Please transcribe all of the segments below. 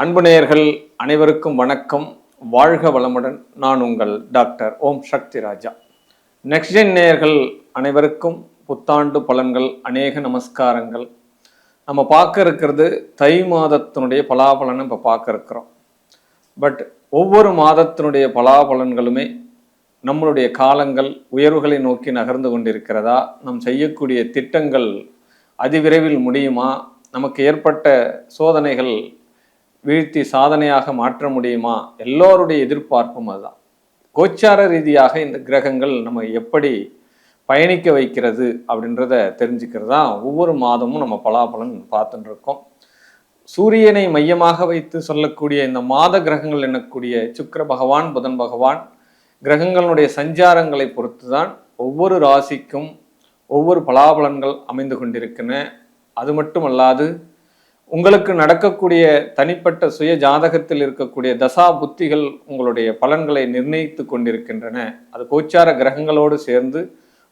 அன்பு நேயர்கள் அனைவருக்கும் வணக்கம். வாழ்க வளமுடன். நான் உங்கள் டாக்டர் ஓம் சக்தி ராஜா. நெக்ஸ்ட் ஜென் நேயர்கள் அனைவருக்கும் புத்தாண்டு பலன்கள், அநேக நமஸ்காரங்கள். நம்ம பார்க்க இருக்கிறது தை மாதத்தினுடைய பலாபலனை இப்போ பார்க்க இருக்கிறோம். பட் ஒவ்வொரு மாதத்தினுடைய பலாபலன்களுமே நம்மளுடைய காலங்கள் உயர்வுகளை நோக்கி நகர்ந்து கொண்டிருக்கிறதா, நம் செய்யக்கூடிய திட்டங்கள் அதிவிரைவில் முடியுமா, நமக்கு ஏற்பட்ட சோதனைகள் வீழ்த்தி சாதனையாக மாற்ற முடியுமா, எல்லோருடைய எதிர்பார்ப்பும் அதுதான். கோச்சார ரீதியாக இந்த கிரகங்கள் நம்ம எப்படி பயணிக்க வைக்கிறது அப்படின்றத தெரிஞ்சுக்கிறது தான் ஒவ்வொரு மாதமும் நம்ம பலாபலன் பார்த்துட்டு இருக்கோம். சூரியனை மையமாக வைத்து சொல்லக்கூடிய இந்த மாத கிரகங்கள் எனக்கூடிய சுக்கிர பகவான், புதன் பகவான் கிரகங்களுடைய சஞ்சாரங்களை பொறுத்து தான் ஒவ்வொரு ராசிக்கும் ஒவ்வொரு பலாபலன்கள் அமைந்து கொண்டிருக்கின்றன. அது மட்டுமல்லாது உங்களுக்கு நடக்கக்கூடிய தனிப்பட்ட சுய ஜாதகத்தில் இருக்கக்கூடிய தசா புத்திகள் உங்களுடைய பலன்களை நிர்ணயித்து கொண்டிருக்கின்றன. அது கோச்சார கிரகங்களோடு சேர்ந்து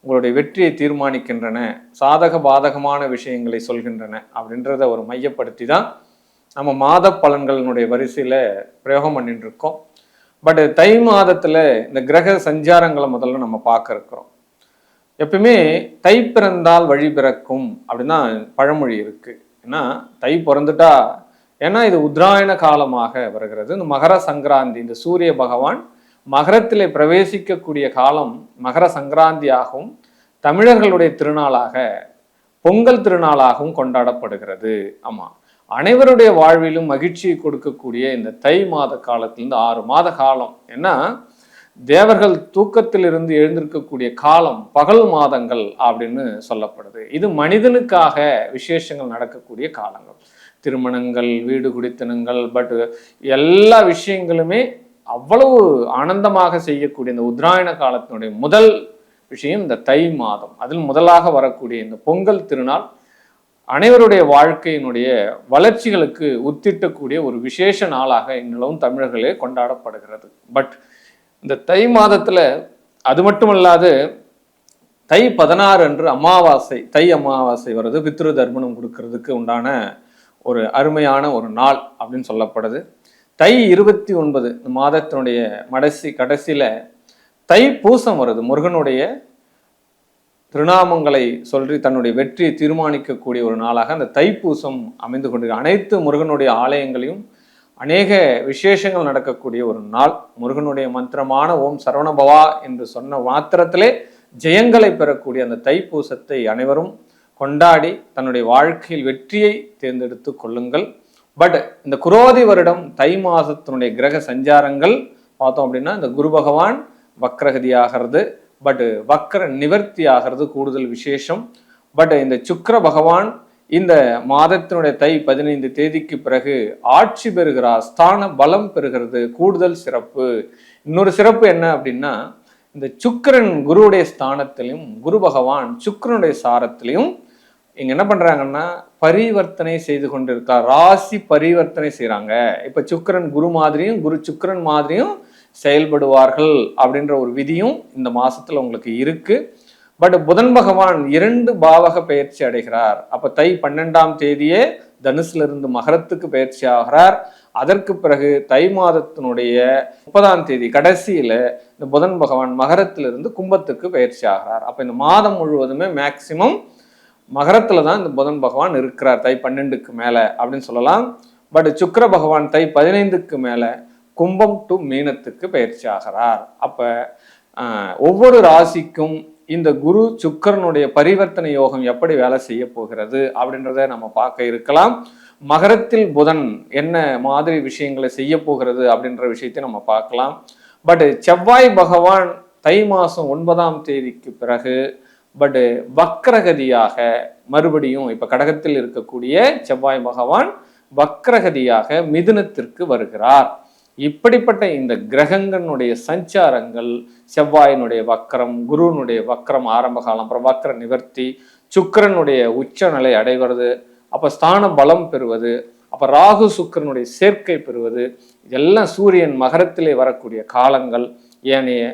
உங்களுடைய வெற்றியை தீர்மானிக்கின்றன, சாதக பாதகமான விஷயங்களை சொல்கின்றன அப்படின்றத ஒரு மையப்படுத்தி தான் நம்ம மாத பலன்களினுடைய வரிசையில் பிரயோகம் பண்ணிட்டு இருக்கோம். பட் தை மாதத்தில் இந்த கிரக சஞ்சாரங்களை முதல்ல நம்ம பார்க்க இருக்கிறோம். எப்பவுமே தை பிறந்தால் வழி பிறக்கும் அப்படின்னா பழமொழி இருக்கு. ஏன்னா தை பிறந்துட்டா, ஏன்னா இது உத்தராயண காலமாக வருகிறது. இந்த மகர சங்கராந்தி, இந்த சூரிய பகவான் மகரத்திலே பிரவேசிக்கக்கூடிய காலம் மகர சங்கராந்தியாகவும் தமிழர்களுடைய திருநாளாக பொங்கல் திருநாளாகவும் கொண்டாடப்படுகிறது. ஆமா, அனைவருடைய வாழ்விலும் மகிழ்ச்சியை கொடுக்கக்கூடிய இந்த தை மாத காலத்திலிருந்து 6 மாத காலம், ஏன்னா தேவர்கள் தூக்கத்திலிருந்து எழுந்திருக்கக்கூடிய காலம் பகல் மாதங்கள் அப்படின்னு சொல்லப்படுது. இது மனிதனுக்காக விசேஷங்கள் நடக்கக்கூடிய காலங்கள், திருமணங்கள், வீடு குடித்தனங்கள், பட் எல்லா விஷயங்களுமே அவ்வளவு ஆனந்தமாக செய்யக்கூடிய இந்த உத்தராயண காலத்தினுடைய முதல் விஷயம் இந்த தை மாதம். அதில் முதலாக வரக்கூடிய இந்த பொங்கல் திருநாள் அனைவருடைய வாழ்க்கையினுடைய வளர்ச்சிகளுக்கு உத்திட்டக்கூடிய ஒரு விசேஷ நாளாக இன்னும் தமிழர்களே கொண்டாடப்படுகிறது. பட் இந்த தை மாதத்துல அது மட்டுமல்லாது தை 16 அன்று அமாவாசை, தை அமாவாசை வருது. பித்ரு தர்ப்பணம் கொடுக்கறதுக்கு உண்டான ஒரு அருமையான ஒரு நாள் அப்படின்னு சொல்லப்படுது. தை 29 இந்த மாதத்தினுடைய கடைசியில தை பூசம் வருது. முருகனுடைய திருநாமங்களை சொல்லி தன்னுடைய வெற்றியை தீர்மானிக்கக்கூடிய ஒரு நாளாக அந்த தைப்பூசம் அமைந்து கொண்டிருக்கு. அனைத்து முருகனுடைய ஆலயங்களையும் அநேக விசேஷங்கள் நடக்கக்கூடிய ஒரு நாள். முருகனுடைய மந்திரமான ஓம் சரவணபவா என்று சொன்ன மாத்திரத்திலே ஜெயங்களை பெறக்கூடிய அந்த தைப்பூசத்தை அனைவரும் கொண்டாடி தன்னுடைய வாழ்க்கையில் வெற்றியை தேர்ந்தெடுத்து கொள்ளுங்கள். பட் இந்த குரோதி வருடம் தை மாதத்தினுடைய கிரக சஞ்சாரங்கள் பார்த்தோம் அப்படின்னா இந்த குரு பகவான் வக்ரகதி ஆகிறது, பட் வக்ர நிவர்த்தி ஆகிறது கூடுதல் விசேஷம். பட் இந்த சுக்கிர பகவான் இந்த மாதத்தினுடைய தை 15 தேதிக்கு பிறகு ஆட்சி பெறுகிறார், ஸ்தான பலம் பெறுகிறது, கூடுதல் சிறப்பு. இன்னொரு சிறப்பு என்ன அப்படின்னா, இந்த சுக்கிரன் குருவுடைய ஸ்தானத்திலையும் குரு பகவான் சுக்கிரனுடைய சாரத்திலையும் இங்க என்ன பண்றாங்கன்னா பரிவர்த்தனை செய்து கொண்டிருக்கார். ராசி பரிவர்த்தனை செய்யறாங்க. இப்ப சுக்கிரன் குரு மாதிரியும் குரு சுக்கிரன் மாதிரியும் செயல்படுவார்கள் அப்படின்ற ஒரு விதியும் இந்த மாசத்துல உங்களுக்கு இருக்கு. பட் புதன் பகவான் 2 பாவக பயிற்சி அடைகிறார். அப்ப தை 12ஆம் தேதியே தனுசுல இருந்து மகரத்துக்கு பயிற்சி ஆகிறார். அதற்கு பிறகு தை மாதத்தினுடைய 30ஆம் தேதி கடைசியில இந்த புதன் பகவான் மகரத்திலிருந்து கும்பத்துக்கு பயிற்சி ஆகிறார். அப்ப இந்த மாதம் முழுவதுமே மேக்சிமம் மகரத்துல தான் இந்த புதன் பகவான் இருக்கிறார், தை 12க்கு மேல அப்படின்னு சொல்லலாம். பட் சுக்கிர பகவான் தை 15க்கு மேல கும்பம் டு மீனத்துக்கு பயிற்சி ஆகிறார். அப்ப ஒவ்வொரு ராசிக்கும் இந்த குரு சுக்கிரனுடைய பரிவர்த்தனை யோகம் எப்படி வேலை செய்ய போகிறது அப்படின்றத நம்ம பார்க்க இருக்கலாம். மகரத்தில் புதன் என்ன மாதிரி விஷயங்களை செய்ய போகிறது அப்படின்ற விஷயத்தை நம்ம பார்க்கலாம். பட் செவ்வாய் பகவான் தை மாதம் 9ஆம் தேதிக்கு பிறகு பட் வக்ரகதியாக மறுபடியும் இப்ப கடகத்தில் இருக்கக்கூடிய செவ்வாய் பகவான் வக்ரகதியாக மிதுனத்திற்கு வருகிறார். இப்படிப்பட்ட இந்த கிரகங்களுடைய சஞ்சாரங்கள், செவ்வாயினுடைய வக்கரம், குருனுடைய வக்கரம் ஆரம்ப காலம், அப்புறம் வக்கர நிவர்த்தி, சுக்கிரனுடைய உச்சநிலை அடைவது, அப்ப ஸ்தான பலம் பெறுவது, அப்ப ராகு சுக்கிரனுடைய சேர்க்கை பெறுவது, இதெல்லாம் சூரியன் மகரத்திலே வரக்கூடிய காலங்கள். ஏனைய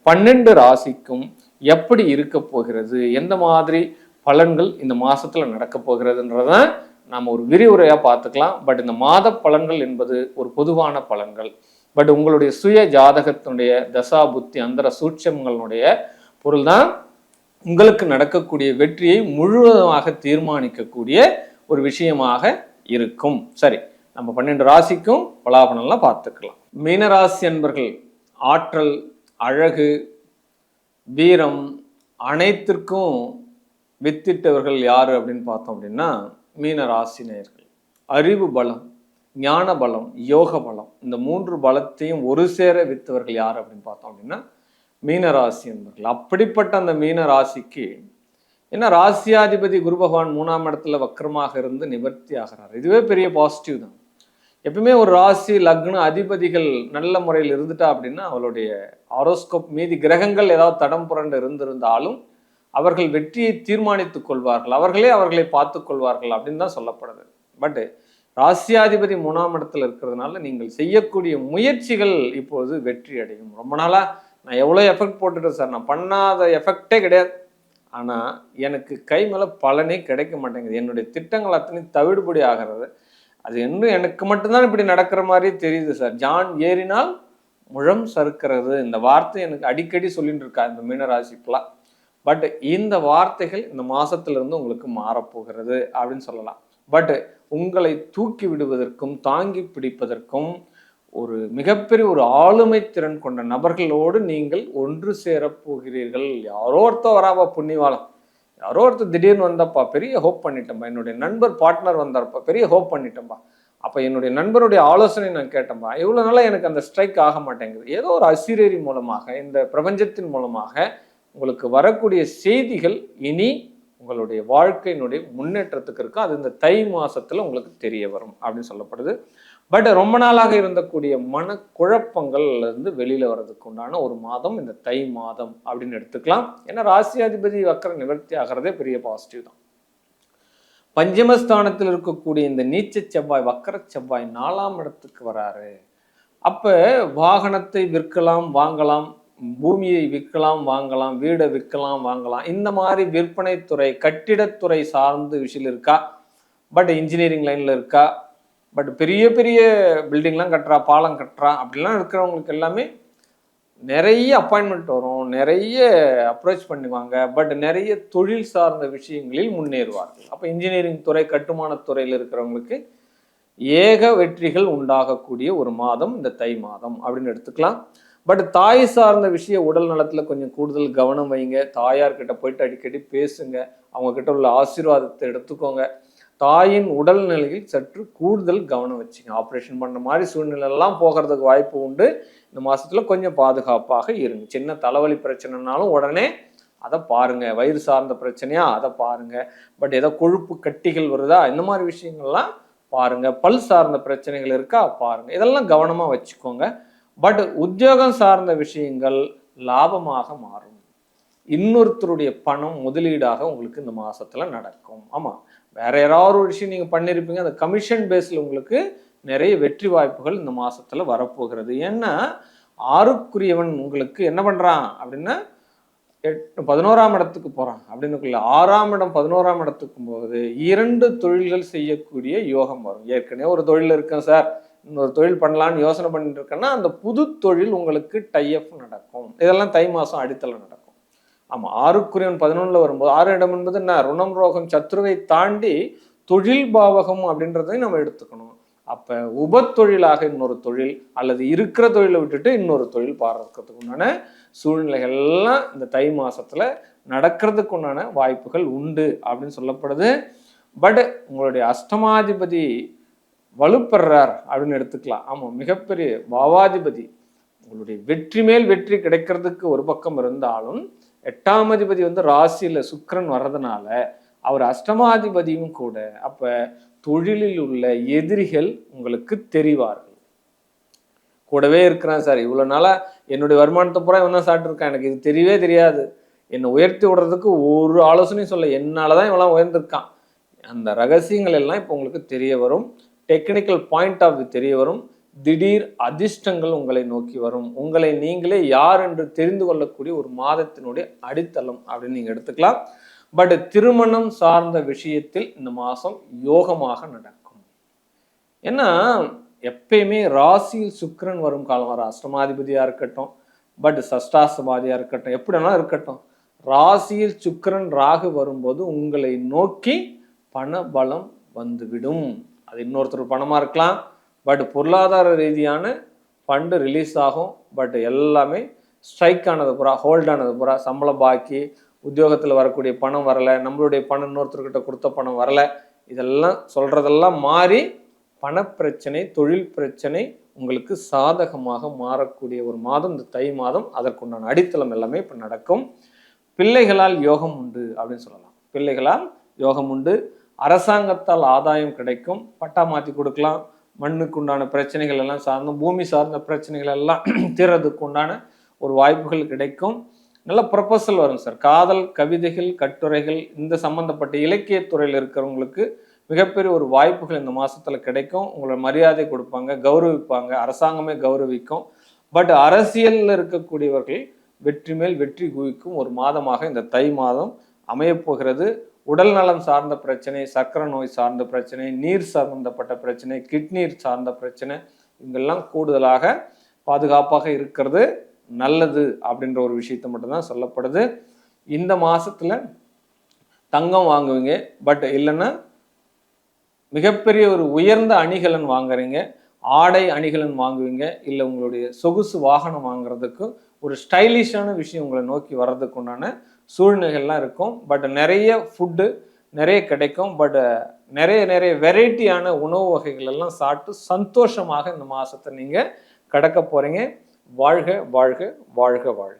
12 ராசிக்கும் எப்படி இருக்க போகிறது, எந்த மாதிரி பலன்கள் இந்த மாசத்துல நடக்க போகிறதுன்றதான் நாம் ஒரு விரிவுரையாக பார்த்துக்கலாம். பட் இந்த மாத பலன்கள் என்பது ஒரு பொதுவான பலன்கள். பட் உங்களுடைய சுய ஜாதகத்தினுடைய தசா புத்தி அந்தர சூட்சங்களுடைய பொருள் தான் உங்களுக்கு நடக்கக்கூடிய வெற்றியை முழுவதுமாக தீர்மானிக்கக்கூடிய ஒரு விஷயமாக இருக்கும். சரி, நம்ம 12 ராசிக்கும் பலாபலன்லாம் பார்த்துக்கலாம். மீனராசி என்பர்கள் ஆற்றல், அழகு, வீரம் அனைத்திற்கும் வித்திட்டவர்கள் யாரு அப்படின்னு பார்த்தோம் அப்படின்னா மீனராசினியர்கள். அறிவு பலம், ஞான பலம், யோக பலம், இந்த 3 பலத்தையும் ஒரு சேர வித்தவர்கள் யார் அப்படின்னு பார்த்தோம் அப்படின்னா மீனராசி என்பர்கள். அப்படிப்பட்ட அந்த மீன ராசிக்கு ஏன்னா ராசியாதிபதி குரு பகவான் 3ஆம் இடத்துல வக்கரமாக இருந்து நிவர்த்தி ஆகிறார். இதுவே பெரிய பாசிட்டிவ் தான். எப்பவுமே ஒரு ராசி லக்ன அதிபதிகள் நல்ல முறையில் இருந்துட்டா அப்படின்னா அவளுடைய ஆரோஸ்கோப் மீதி கிரகங்கள் ஏதாவது தடம் புரண்டு இருந்திருந்தாலும் அவர்கள் வெற்றியை தீர்மானித்துக் கொள்வார்கள், அவர்களை பார்த்து கொள்வார்கள் அப்படின்னு தான் சொல்லப்படுது. பட் ராசியாதிபதி 3ஆம் இடத்துல இருக்கிறதுனால நீங்கள் செய்யக்கூடிய முயற்சிகள் இப்போது வெற்றி அடையும். ரொம்ப நாளா நான் எவ்வளோ எஃபெக்ட் போட்டுட்டேன் சார், நான் பண்ணாத எஃபெக்டே கிடையாது, ஆனால் எனக்கு கை மேலே பலனே கிடைக்க மாட்டேங்குது, என்னுடைய திட்டங்கள் அத்தனையும் தவிடுபடி ஆகிறது, அது இன்னும் எனக்கு மட்டும்தான் இப்படி நடக்கிற மாதிரி தெரியுது சார், ஜான் ஏறினால் முழம் சறுக்கிறது, இந்த வார்த்தை எனக்கு அடிக்கடி சொல்லிட்டு இருக்கா இந்த மீனராசிக்கெல்லாம். பட் இந்த வார்த்தைகள் இந்த மாசத்திலிருந்து உங்களுக்கு மாறப்போகிறது அப்படின்னு சொல்லலாம். பட் உங்களை தூக்கி விடுவதற்கும் தாங்கி பிடிப்பதற்கும் ஒரு மிகப்பெரிய ஒரு ஆளுமை திறன் கொண்ட நபர்களோடு நீங்கள் ஒன்று சேரப்போகிறீர்கள். யாரோ ஒருத்தர் வராப்பா புண்ணியவாளம், யாரோ ஒருத்தர் திடீர்னு வந்தப்பா பெரிய ஹோப் பண்ணிட்டேன்பா, என்னுடைய நண்பர் பார்ட்னர் வந்தார்ப்பா பெரிய ஹோப் பண்ணிட்டேன்பா, அப்போ என்னுடைய நண்பருடைய ஆலோசனை நான் கேட்டேன்பா, இவ்வளோ நாளாக எனக்கு அந்த ஸ்ட்ரைக் ஆக மாட்டேங்குது. ஏதோ ஒரு அசிரேரி மூலமாக இந்த பிரபஞ்சத்தின் மூலமாக உங்களுக்கு வரக்கூடிய செய்திகள் இனி உங்களுடைய வாழ்க்கையினுடைய முன்னேற்றத்துக்கு இருக்கும். அது இந்த தை மாசத்துல உங்களுக்கு தெரிய வரும் அப்படின்னு சொல்லப்படுது. பட் ரொம்ப நாளாக இருந்தக்கூடிய மனக்குழப்பங்கள்ல இருந்து வெளியில வர்றதுக்கு உண்டான ஒரு மாதம் இந்த தை மாதம் அப்படின்னு எடுத்துக்கலாம். ஏன்னா ராசியாதிபதி வக்கர நிவர்த்தி ஆகிறதே பெரிய பாசிட்டிவ் தான். பஞ்சமஸ்தானத்தில் இருக்கக்கூடிய இந்த நீச்ச செவ்வாய், வக்கர செவ்வாய் 4ஆம் இடத்துக்கு வராரு. அப்ப வாகனத்தை விற்கலாம் வாங்கலாம், பூமியை விற்கலாம் வாங்கலாம், வீடை விற்கலாம் வாங்கலாம், இந்த மாதிரி விற்பனை துறை கட்டிடத்துறை சார்ந்த விஷயம் இருக்கா, பட் இன்ஜினியரிங் லைன்ல இருக்கா, பட் பெரிய பெரிய பில்டிங்லாம் கட்டுறா, பாலம் கட்டுறா, அப்படிலாம் இருக்கிறவங்களுக்கு எல்லாமே நிறைய அப்பாயின்மெண்ட் வரும், நிறைய அப்ரோச் பண்ணுவாங்க, பட் நிறைய தொழில் சார்ந்த விஷயங்களில் முன்னேறுவார்கள். அப்போ இன்ஜினியரிங் துறை கட்டுமான துறையில் இருக்கிறவங்களுக்கு ஏக வெற்றிகள் உண்டாகக்கூடிய ஒரு மாதம் இந்த தை மாதம் அப்படின்னு எடுத்துக்கலாம். பட் தாய் சார்ந்த விஷயம் உடல் நலத்துல கொஞ்சம் கூடுதல் கவனம் வைங்க. தாயார்கிட்ட போயிட்டு அடிக்கடி பேசுங்க, அவங்க கிட்ட உள்ள ஆசீர்வாதத்தை எடுத்துக்கோங்க. தாயின் உடல் நிலையில் சற்று கூடுதல் கவனம் வச்சுங்க. ஆப்ரேஷன் பண்ண மாதிரி சூழ்நிலை எல்லாம் போகிறதுக்கு வாய்ப்பு உண்டு. இந்த மாசத்துல கொஞ்சம் பாதுகாப்பாக இருங்க. சின்ன தலைவலி பிரச்சனைனாலும் உடனே அதை பாருங்க, வயிறு சார்ந்த பிரச்சனையா அதை பாருங்க, பட் ஏதோ கொழுப்பு கட்டிகள் வருதா இந்த மாதிரி விஷயங்கள்லாம் பாருங்க, பல் சார்ந்த பிரச்சனைகள் இருக்கா பாருங்க, இதெல்லாம் கவனமா வச்சுக்கோங்க. பட் உத்தியோகம் சார்ந்த விஷயங்கள் லாபமாக மாறும். இன்னொருத்தருடைய பணம் முதலீடாக உங்களுக்கு இந்த மாசத்துல நடக்கும். ஆமா, வேற யாராவது ஒரு விஷயம் நீங்க பண்ணிருப்பீங்க, அந்த கமிஷன் பேஸ்ல உங்களுக்கு நிறைய வெற்றி வாய்ப்புகள் இந்த மாசத்துல வரப்போகிறது. ஏன்னா 6க்குரியவன் உங்களுக்கு என்ன பண்றான் அப்படின்னா 11ஆம் இடத்துக்கு போறான் அப்படின்னு 6ஆம் இடம் 11ஆம் இடத்துக்கு போகுது. 2 தொழில்கள் செய்யக்கூடிய யோகம் வரும். ஏற்கனவே ஒரு தொழில் இருக்கேன் சார், இன்னொரு தொழில் பண்ணலான்னு யோசனை பண்ணிட்டு இருக்கேன்னா அந்த புது தொழில் உங்களுக்கு டைஅப் நடக்கும். இதெல்லாம் தை மாசம் அடித்தளம் நடக்கும். ஆமா, 6க்குரியவன் 11ல வரும்போது 6 இடம் என்பது என்ன, ருணம் ரோகம் சத்ருவை தாண்டி தொழில் பாவகம் அப்படின்றதையும் நம்ம எடுத்துக்கணும். அப்ப உபத்தொழிலாக இன்னொரு தொழில் அல்லது இருக்கிற தொழிலை விட்டுட்டு இன்னொரு தொழில் பார்க்கறதுக்கு உண்டான சூழ்நிலைகள் எல்லாம் இந்த தை மாசத்துல நடக்கிறதுக்கு உண்டான வாய்ப்புகள் உண்டு அப்படின்னு சொல்லப்படுது. பட் உங்களுடைய அஷ்டமாதிபதி வலுப்பெறார் அப்படின்னு எடுத்துக்கலாம். ஆமா, மிகப்பெரிய பாவாதிபதி, உங்களுடைய வெற்றி மேல் வெற்றி கிடைக்கிறதுக்கு ஒரு பக்கம் இருந்தாலும் 8ஆம் அதிபதி ராசியில சுக்கிரன் வர்றதுனால அவர் அஷ்டமாதிபதியும் கூட. அப்ப தொழிலில் உள்ள எதிரிகள் உங்களுக்கு தெரிவார்கள். கூடவே இருக்கிறான் சார், இவ்வளவு நாளா என்னுடைய வருமானத்தை பூரா இவன் தான் சாப்பிட்டு இருக்கான், எனக்கு இது தெரியவே தெரியாது, என்னை உயர்த்தி விடுறதுக்கு ஒரு ஆலோசனையும் சொல்ல, என்னாலதான் இவெல்லாம் உயர்ந்திருக்கான், அந்த ரகசியங்கள் எல்லாம் இப்போ உங்களுக்கு தெரிய வரும். டெக்னிக்கல் பாயிண்ட் ஆஃப் வியூ தெரிய வரும். திடீர் அதிர்ஷ்டங்கள் உங்களை நோக்கி வரும். உங்களை நீங்களே யார் என்று தெரிந்து கொள்ளக்கூடிய ஒரு மாதத்தினுடைய அடித்தளம் அப்படின்னு நீங்க எடுத்துக்கலாம். பட் திருமணம் சார்ந்த விஷயத்தில் இந்த மாதம் யோகமாக நடக்கும். ஏன்னா எப்பயுமே ராசியில் சுக்கிரன் வரும் காலம், வர அஷ்டமாதிபதியாக இருக்கட்டும், பட் சஷ்டாசபாதியாக இருக்கட்டும், எப்படினா இருக்கட்டும், ராசியில் சுக்கிரன் ராகு வரும்போது உங்களை நோக்கி பண பலம் வந்துவிடும். அது இன்னொருத்தர் பணமாக இருக்கலாம், பட் பொருளாதார ரீதியான ஃபண்டு ரிலீஸ் ஆகும். பட் எல்லாமே ஸ்ட்ரைக் ஆனது பூரா, ஹோல்ட் ஆனது பூரா, சம்பள பாக்கி, உத்தியோகத்தில் வரக்கூடிய பணம் வரலை, நம்மளுடைய பணம் இன்னொருத்தர்கிட்ட கொடுத்த பணம் வரலை, இதெல்லாம் சொல்கிறதெல்லாம் மாறி பணப்பிரச்சனை, தொழில் பிரச்சனை உங்களுக்கு சாதகமாக மாறக்கூடிய ஒரு மாதம் இந்த தை மாதம். அதற்குண்டான அடித்தளம் எல்லாமே இப்போ நடக்கும். பிள்ளைகளால் யோகம் உண்டு அப்படின்னு சொல்லலாம். பிள்ளைகளால் யோகம் உண்டு. அரசாங்கத்தால் ஆதாயம் கிடைக்கும். பட்டா மாற்றி கொடுக்கலாம். மண்ணுக்கு உண்டான பிரச்சனைகள் எல்லாம் சார்ந்த, பூமி சார்ந்த பிரச்சனைகள் எல்லாம் தீர்றதுக்கு உண்டான ஒரு வாய்ப்புகள் கிடைக்கும். நல்ல ப்ரொபோசல் வரும் சார். காதல், கவிதைகள், கட்டுரைகள், இந்த சம்பந்தப்பட்ட இலக்கியத்துறையில் இருக்கிறவங்களுக்கு மிகப்பெரிய ஒரு வாய்ப்புகள் இந்த மாசத்துல கிடைக்கும். உங்களை மரியாதை கொடுப்பாங்க, கௌரவிப்பாங்க, அரசாங்கமே கௌரவிக்கும். பட் அரசியலில் இருக்கக்கூடியவர்கள் வெற்றி மேல் வெற்றி குவிக்கும் ஒரு மாதமாக இந்த தை மாதம் அமையப்போகிறது. உடல் நலம் சார்ந்த பிரச்சனை, சர்க்கரை நோய் சார்ந்த பிரச்சனை, நீர் சம்பந்தப்பட்ட பிரச்சனை, கிட்னீர் சார்ந்த பிரச்சனை, இங்கெல்லாம் கூடுதலாக பாதுகாப்பாக இருக்கிறது நல்லது அப்படின்ற ஒரு விஷயத்தை மட்டும்தான் சொல்லப்படுது. இந்த மாசத்துல தங்கம் வாங்குவீங்க, பட் இல்லைன்னா மிகப்பெரிய ஒரு உயர்ந்த அணிகலன் வாங்குறீங்க, ஆடை அணிகலன் வாங்குவீங்க, இல்லை உங்களுடைய சொகுசு வாகனம் வாங்குறதுக்கு ஒரு ஸ்டைலிஷான விஷயம் உங்களை நோக்கி வர்றதுக்கு உண்டான சூழ்நிலைகள்லாம் இருக்கும். பட் நிறைய ஃபுட்டு நிறைய கிடைக்கும். பட் நிறைய வெரைட்டியான உணவு வகைகள் எல்லாம் சாப்பிட்டு சந்தோஷமாக இந்த மாதத்தை நீங்கள் கடக்க போகிறீங்க. வாழ்க வாழ்க வாழ்க வாழ்க.